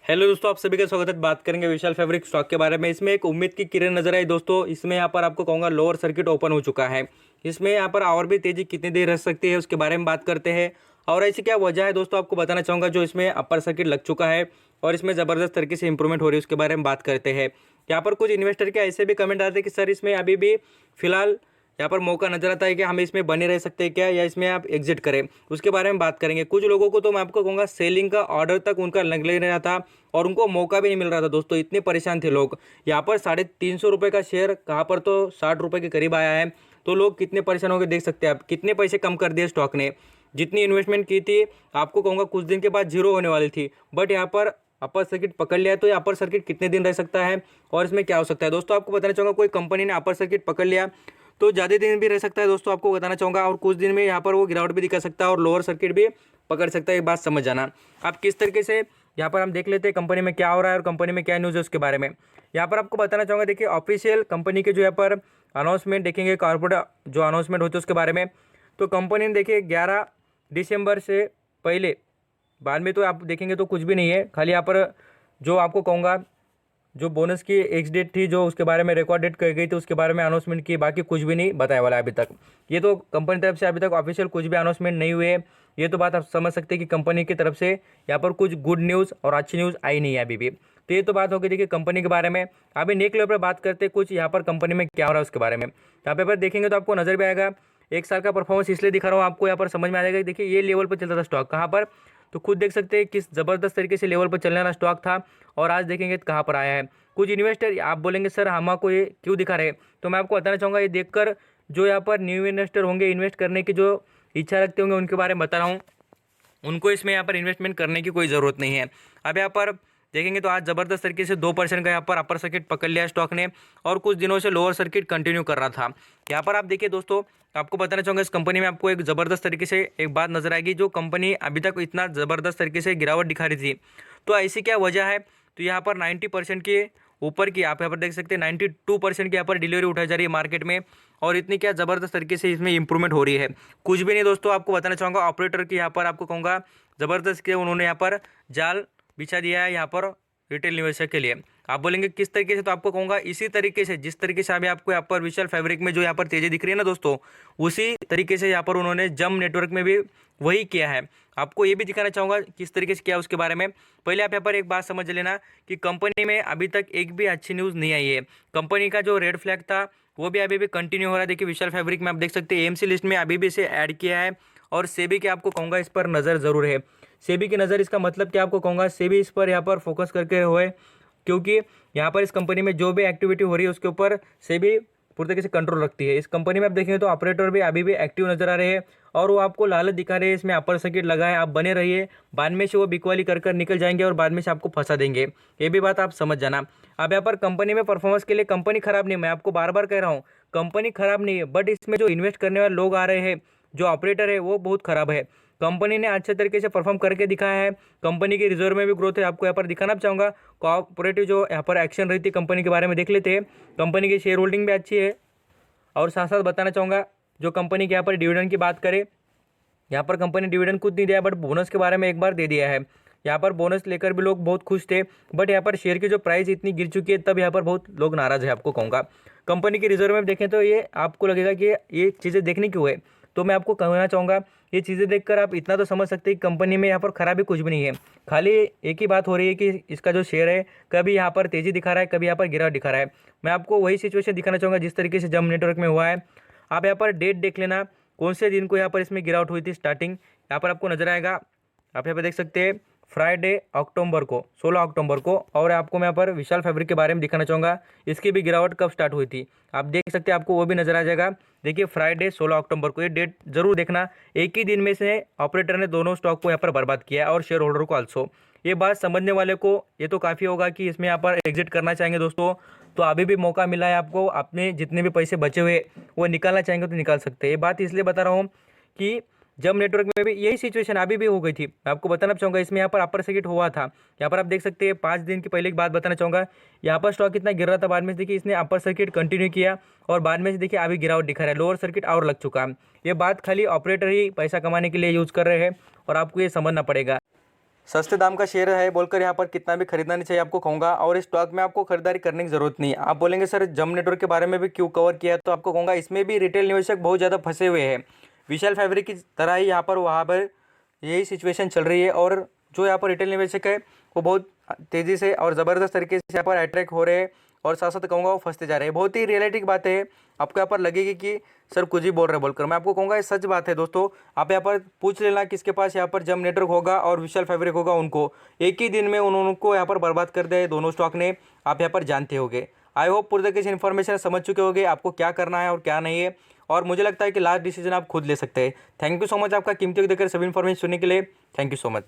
Hello दोस्तों, आप सभी का स्वागत है। बात करेंगे विशाल फैब्रिक स्टॉक के बारे में। इसमें एक उम्मीद की किरण नजर आई दोस्तों। इसमें यहाँ पर आपको कहूँगा लोअर सर्किट ओपन हो चुका है। इसमें यहाँ पर और भी तेजी कितनी देर रह सकती है उसके बारे में बात करते हैं। और ऐसी क्या वजह है दोस्तों, आपको बताना चाहूँगा। जो इसमें अपर सर्किट लग चुका है और इसमें ज़बरदस्त तरीके से इंप्रूवमेंट हो रही है उसके बारे में बात करते हैं। यहाँ पर कुछ इन्वेस्टर के ऐसे भी कमेंट आते हैं कि सर इसमें अभी भी फिलहाल यहाँ पर मौका नजर आता है कि हम इसमें बने रह सकते हैं क्या, या इसमें आप एग्जिट करें, उसके बारे में बात करेंगे। कुछ लोगों को तो मैं आपको कहूँगा सेलिंग का ऑर्डर तक उनका लग ले रहा था और उनको मौका भी नहीं मिल रहा था दोस्तों। इतने परेशान थे लोग। यहाँ पर 350 रुपये का शेयर कहाँ पर तो 60 रुपये के करीब आया है। तो लोग कितने परेशान हो गए देख सकते हैं आप। कितने पैसे कम कर दिए स्टॉक ने। जितनी इन्वेस्टमेंट की थी आपको कहूँगा कुछ दिन के बाद जीरो होने वाली थी, बट यहाँ पर अपर सर्किट पकड़ लिया। तो ये अपर सर्किट कितने दिन रह सकता है और इसमें क्या हो सकता है दोस्तों, आपको बताना चाहूँगा। कोई कंपनी ने अपर सर्किट पकड़ लिया तो ज़्यादा दिन भी रह सकता है दोस्तों, आपको बताना चाहूँगा। और कुछ दिन में यहाँ पर वो गिरावट भी दिखा सकता है और लोअर सर्किट भी पकड़ सकता है। ये बात समझ जाना। आप किस तरीके से यहाँ पर हम देख लेते हैं कंपनी में क्या हो रहा है और कंपनी में क्या न्यूज़ है उसके बारे में। यहाँ पर आपको बताना चाहूँगा। देखिए ऑफिशियल कंपनी के जो यहाँ पर अनाउंसमेंट देखेंगे, कॉर्पोरेट जो अनाउंसमेंट होते हैं उसके बारे में। तो कंपनी ने देखिए 11 दिसंबर से पहले, बाद में तो आप देखेंगे तो कुछ भी नहीं है। खाली यहाँ पर जो आपको कहूँगा जो बोनस की एक्स डेट थी, जो उसके बारे में रिकॉर्ड डेट कही गई थी, उसके बारे में अनाउंसमेंट की। बाकी कुछ भी नहीं बताया वाला है अभी तक। ये तो कंपनी तरफ से अभी तक ऑफिशियल कुछ भी अनाउंसमेंट नहीं हुए है। ये तो बात आप समझ सकते हैं कि कंपनी की तरफ से यहाँ पर कुछ गुड न्यूज़ और अच्छी न्यूज़ आई नहीं है अभी भी। तो ये तो बात होगी देखिए कंपनी के बारे में। अभी नेक्स्ट लेवल पर बात करते हैं कुछ यहाँ पर कंपनी में क्या हो रहा है उसके बारे में। यहाँ पे देखेंगे तो आपको नजर भी आएगा। एक साल का परफॉर्मेंस इसलिए दिखा रहा हूँ आपको, यहाँ पर समझ में आ जाएगा। देखिए ये लेवल पर चलता था स्टॉक, कहाँ पर तो खुद देख सकते हैं किस ज़बरदस्त तरीके से लेवल पर चलने वाला स्टॉक था। और आज देखेंगे तो कहाँ पर आया है। कुछ इन्वेस्टर आप बोलेंगे सर हमको ये क्यों दिखा रहे हैं, तो मैं आपको बताना चाहूँगा। ये देखकर जो यहाँ पर न्यू इन्वेस्टर होंगे, इन्वेस्ट करने की जो इच्छा रखते होंगे, उनके बारे में बता रहा हूँ। उनको इसमें यहाँ पर इन्वेस्टमेंट करने की कोई ज़रूरत नहीं है। अब यहाँ पर देखेंगे तो आज ज़बरदस्त तरीके से 2% का यहाँ पर अपर सर्किट पकड़ लिया स्टॉक ने और कुछ दिनों से लोअर सर्किट कंटिन्यू कर रहा था। यहाँ पर आप देखिए दोस्तों, आपको बताना चाहूँगा इस कंपनी में आपको एक ज़बरदस्त तरीके से एक बात नजर आएगी। जो कंपनी अभी तक इतना ज़बरदस्त तरीके से गिरावट दिखा रही थी, तो ऐसी क्या वजह है। तो यहाँ पर 90% के ऊपर की आप यहाँ पर देख सकते हैं 92% की यहाँ पर डिलीवरी उठाई जा रही है मार्केट में। और इतनी क्या ज़बरदस्त तरीके से इसमें इंप्रूवमेंट हो रही है। कुछ भी नहीं दोस्तों, आपको बताना चाहूँगा। ऑपरेटर की यहाँ पर आपको कहूँगा ज़बरदस्त के उन्होंने यहाँ पर जाल बिछा दिया है यहाँ पर रिटेल निवेशक के लिए। आप बोलेंगे किस तरीके से, तो आपको कहूँगा इसी तरीके से जिस तरीके से अभी आपको यहाँ पर विशाल फैब्रिक में जो यहाँ पर तेजी दिख रही है ना दोस्तों, उसी तरीके से यहाँ पर उन्होंने जम नेटवर्क में भी वही किया है। आपको ये भी दिखाना चाहूँगा किस तरीके से किया उसके बारे में। पहले आप यहाँ पर एक बात समझ लेना कि कंपनी में अभी तक एक भी अच्छी न्यूज़ नहीं आई है। कंपनी का जो रेड फ्लैग था वो भी अभी भी कंटिन्यू हो रहा है। देखिए विशाल फैब्रिक में आप देख सकते हैं एएमसी लिस्ट में अभी भी इसे ऐड किया है। और सेबी के आपको कहूँगा इस पर नज़र ज़रूर है। सेबी की नज़र, इसका मतलब क्या आपको कहूँगा, सेबी इस पर यहाँ पर फोकस करके हुए, क्योंकि यहाँ पर इस कंपनी में जो भी एक्टिविटी हो रही है उसके ऊपर सेबी पूरी तरीके से कंट्रोल रखती है। इस कंपनी में आप देखेंगे तो ऑपरेटर भी अभी भी एक्टिव नजर आ रहे हैं और वो आपको लालच दिखा रहे हैं इसमें अपर सर्किट लगा है, आप बने रहिए। बाद में से वो बिकवाली कर निकल जाएंगे और बाद में से आपको फंसा देंगे। ये भी बात आप समझ जाना। अब यहाँ पर कंपनी में परफॉर्मेंस के लिए कंपनी खराब नहीं, मैं आपको बार बार कह रहा हूँ कंपनी खराब नहीं है, बट इसमें जो इन्वेस्ट करने वाले लोग आ रहे हैं, जो ऑपरेटर है, वो बहुत खराब है। कंपनी ने अच्छे तरीके से परफॉर्म करके दिखाया है। कंपनी की रिजर्व में भी ग्रोथ है। आपको यहाँ पर दिखाना चाहूँगा कोऑपरेटिव जो यहाँ पर एक्शन रही थी कंपनी के बारे में देख लेते हैं। कंपनी की शेयर होल्डिंग भी अच्छी है। और साथ साथ बताना चाहूँगा जो कंपनी के यहाँ पर डिविडेंड की बात करें, यहाँ पर कंपनी डिविडेंड खुद नहीं दिया, बट बोनस के बारे में एक बार दे दिया है। यहाँ पर बोनस लेकर भी लोग बहुत खुश थे, बट यहाँ पर शेयर की जो प्राइस इतनी गिर चुकी है, तब यहाँ पर बहुत लोग नाराज है। आपको कहूँगा कंपनी की रिजर्व में देखें तो ये आपको लगेगा कि ये चीज़ें देखने क्यों है, तो मैं आपको कहना चाहूँगा ये चीज़ें देखकर आप इतना तो समझ सकते हैं कि कंपनी में यहाँ पर खराबी कुछ भी नहीं है। खाली एक ही बात हो रही है कि इसका जो शेयर है कभी यहाँ पर तेज़ी दिखा रहा है, कभी यहाँ पर गिरावट दिखा रहा है। मैं आपको वही सिचुएशन दिखाना चाहूँगा जिस तरीके से जम नेटवर्क में हुआ है। आप यहाँ पर डेट देख लेना, कौन से दिन को यहाँ पर इसमें गिरावट हुई थी स्टार्टिंग, यहाँ पर आपको नजर आएगा। आप यहाँ पर देख सकते हैं फ्राइडे अक्टूबर को, 16 अक्टूबर को। और आपको मैं यहाँ पर विशाल फैब्रिक के बारे में दिखाना चाहूँगा इसकी भी गिरावट कब स्टार्ट हुई थी, आप देख सकते हैं, आपको वो भी नजर आ जाएगा। देखिए फ्राइडे 16 अक्टूबर को, ये डेट जरूर देखना। एक ही दिन में से ऑपरेटर ने दोनों स्टॉक को यहाँ पर बर्बाद किया है और शेयर होल्डर को आल्सो। ये बात समझने वाले को ये तो काफ़ी होगा कि इसमें यहाँ पर एग्जिट करना चाहेंगे दोस्तों, तो अभी भी मौका मिला है आपको। अपने जितने भी पैसे बचे हुए वो निकालना चाहेंगे तो निकाल सकते हैं। ये बात इसलिए बता रहा हूँ कि जब नेटवर्क में भी यही सिचुएशन अभी भी हो गई थी। मैं आपको बताना चाहूँगा इसमें यहाँ पर अपर सर्किट हुआ था। यहाँ पर आप देख सकते हैं 5 दिन की पहले की बात बताना चाहूँगा। यहाँ पर स्टॉक कितना गिर रहा था, बाद में से देखिए इसने अपर सर्किट कंटिन्यू किया और बाद में से देखिए अभी गिरावट दिखा रहा है, लोअर सर्किट और लग चुका है। ये बात खाली ऑपरेटर ही पैसा कमाने के लिए यूज़ कर रहे हैं और आपको ये समझना पड़ेगा। सस्ते दाम का शेयर है बोलकर यहाँ पर कितना भी खरीदना नहीं चाहिए आपको कहूँगा। और इस स्टॉक में आपको खरीदारी करने की जरूरत नहीं है। आप बोलेंगे सर जम नेटवर्क के बारे में भी क्यों कवर किया है, तो आपको कहूँगा इसमें भी रिटेल निवेशक बहुत ज़्यादा फंसे हुए हैं। विशाल फैब्रिक की तरह ही यहाँ पर वहाँ पर यही सिचुएशन चल रही है। और जो यहाँ पर रिटेल निवेशक है वो बहुत तेज़ी से और ज़बरदस्त तरीके से यहाँ पर अट्रैक्ट हो रहे हैं और साथ साथ कहूँगा वो फंसते जा रहे हैं। बहुत ही रियलिटिक बात है। आपको यहाँ पर लगेगी कि सर कुछ ही बोल रहे बोलकर, मैं आपको कहूँगा ये सच बात है दोस्तों। आप यहाँ पर पूछ लेना किसके पास यहाँ पर जम नेटवर्क होगा और विशाल फैब्रिक होगा, उनको एक ही दिन में उनको यहाँ पर बर्बाद कर दिया दोनों स्टॉक ने। आप यहाँ पर जानते होंगे। आई होप पूरी तरीके से इन्फॉर्मेशन समझ चुके होंगे आपको क्या करना है और क्या नहीं है। और मुझे लगता है कि लास्ट डिसीजन आप खुद ले सकते हैं। थैंक यू सो मच आपका कीमती वक्त देकर सभी इन्फॉर्मेशन सुनने के लिए। Thank you so much.